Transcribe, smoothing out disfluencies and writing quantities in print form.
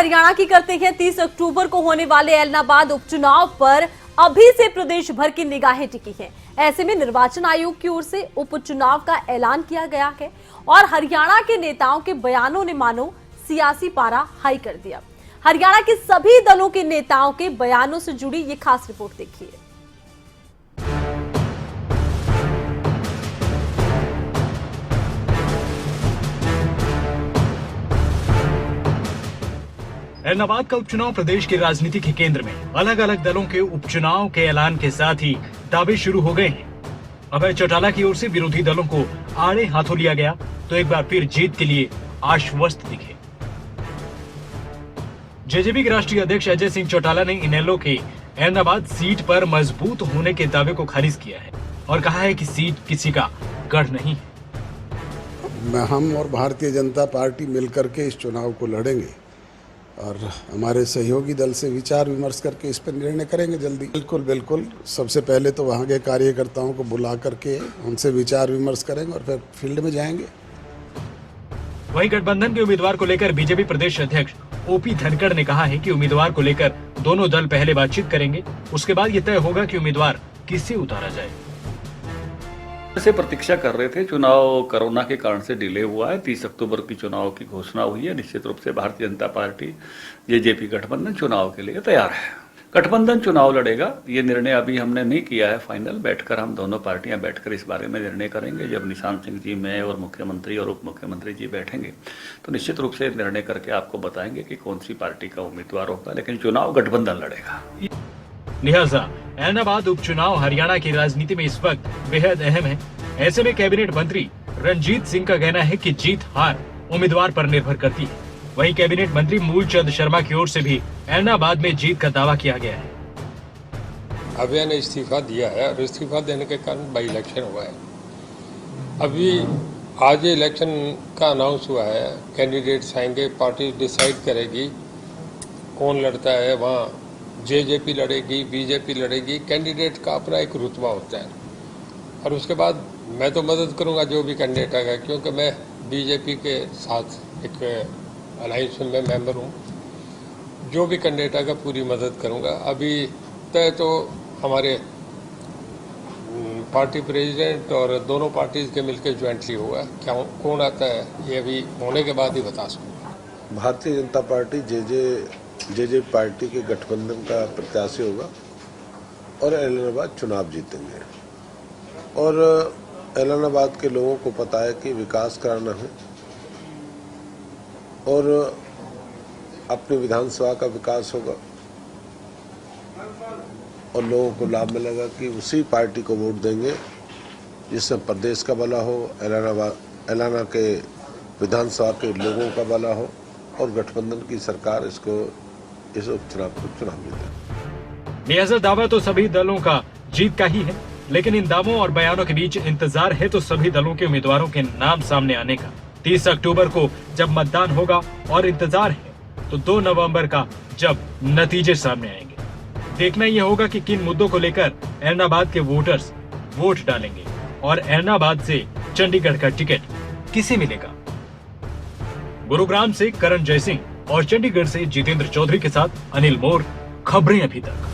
हरियाणा की करते हैं। 30 अक्टूबर को होने वाले ऐलनाबाद उपचुनाव पर अभी से प्रदेश भर की निगाहें टिकी हैं। ऐसे में निर्वाचन आयोग की ओर से उपचुनाव का ऐलान किया गया है और हरियाणा के नेताओं के बयानों ने मानो सियासी पारा हाई कर दिया। हरियाणा के सभी दलों के नेताओं के बयानों से जुड़ी ये खास रिपोर्ट देखिए। ऐलनाबाद का उपचुनाव प्रदेश की राजनीति के केंद्र में अलग अलग दलों के उपचुनाव के ऐलान के साथ ही दावे शुरू हो गए हैं। अभय चौटाला की ओर से विरोधी दलों को आड़े हाथों लिया गया तो एक बार फिर जीत के लिए आश्वस्त दिखे। जेजेपी के राष्ट्रीय अध्यक्ष अजय सिंह चौटाला ने इनेलो के ऐलनाबाद सीट पर मजबूत होने के दावे को खारिज किया है और कहा है कि सीट किसी का गढ़ नहीं है। हम और भारतीय जनता पार्टी मिलकर के इस चुनाव को लड़ेंगे और हमारे सहयोगी दल से विचार विमर्श करके इस पर निर्णय करेंगे जल्दी। बिल्कुल सबसे पहले तो वहाँ के कार्यकर्ताओं को बुला करके उनसे विचार विमर्श करेंगे और फिर फील्ड में जाएंगे। वहीं गठबंधन के उम्मीदवार को लेकर बीजेपी प्रदेश अध्यक्ष ओपी धनखड़ ने कहा है कि उम्मीदवार को लेकर दोनों दल पहले बातचीत करेंगे, उसके बाद ये तय होगा कि उम्मीदवार किससे उतारा जाए। से प्रतीक्षा कर रहे थे। चुनाव कोरोना के कारण से डिले हुआ है। 30 अक्टूबर की चुनाव की घोषणा हुई है। निश्चित रूप से भारतीय जनता पार्टी जेजेपी गठबंधन चुनाव के लिए तैयार है। गठबंधन चुनाव लड़ेगा, ये निर्णय अभी हमने नहीं किया है फाइनल। बैठकर हम दोनों पार्टियां बैठकर इस बारे में निर्णय करेंगे। जब निशांत सिंह जी, मैं और मुख्यमंत्री और उप मुख्यमंत्री जी बैठेंगे तो निश्चित रूप से निर्णय करके आपको बताएंगे कि कौन सी पार्टी का उम्मीदवार होगा, लेकिन चुनाव गठबंधन लड़ेगा। लिहाजा ऐलनाबाद उपचुनाव हरियाणा की राजनीति में इस वक्त बेहद अहम है। ऐसे में कैबिनेट मंत्री रणजीत सिंह का कहना है कि जीत हार उम्मीदवार पर निर्भर करती है। वहीं कैबिनेट मंत्री मूलचंद शर्मा की ओर से भी ऐलनाबाद में जीत का दावा किया गया है। अभय ने इस्तीफा दिया है और इस्तीफा देने के कारण बाई इलेक्शन हुआ है। अभी आज इलेक्शन का अनाउंस हुआ है, कैंडिडेट्स आएंगे, पार्टी डिसाइड करेगी कौन लड़ता है। वहाँ जेजेपी लड़ेगी, बीजेपी लड़ेगी। कैंडिडेट का अपना एक रुतबा होता है और उसके बाद मैं तो मदद करूंगा जो भी कैंडिडेट आएगा, क्योंकि मैं बीजेपी के साथ एक अलायंस में मेंबर हूं। जो भी कैंडिडेट आएगा पूरी मदद करूंगा। अभी तय तो हमारे पार्टी प्रेसिडेंट और दोनों पार्टीज के मिलकर ज्वाइंटली हुआ। क्या कौन आता है ये अभी होने के बाद ही बता सकूँगा। Bharatiya Janata party JJ party के गठबंधन का प्रत्याशी होगा और ऐलनाबाद चुनाव जीतेंगे। और ऐलनाबाद के लोगों को पता है कि विकास कराना है और अपनी विधानसभा का विकास होगा और लोगों को लाभ मिलेगा कि उसी पार्टी को वोट देंगे जिससे प्रदेश का भला हो, ऐलनाबाद के विधानसभा के लोगों का भला हो और गठबंधन की सरकार इस उपचुनाव को चुनाव जीते। लिहाजा दावा तो सभी दलों का जीत का ही है, लेकिन इन दावों और बयानों के बीच इंतजार है तो सभी दलों के उम्मीदवारों के नाम सामने आने का। 30 अक्टूबर को जब मतदान होगा और इंतजार है तो 2 नवंबर का जब नतीजे सामने आएंगे। देखना यह होगा कि किन मुद्दों को लेकर ऐलनाबाद के वोटर्स वोट डालेंगे और ऐलनाबाद से चंडीगढ़ का टिकट किसे मिलेगा। गुरुग्राम से करण जयसिंह और चंडीगढ़ से जितेंद्र चौधरी के साथ अनिल मोर, खबरें अभी तक।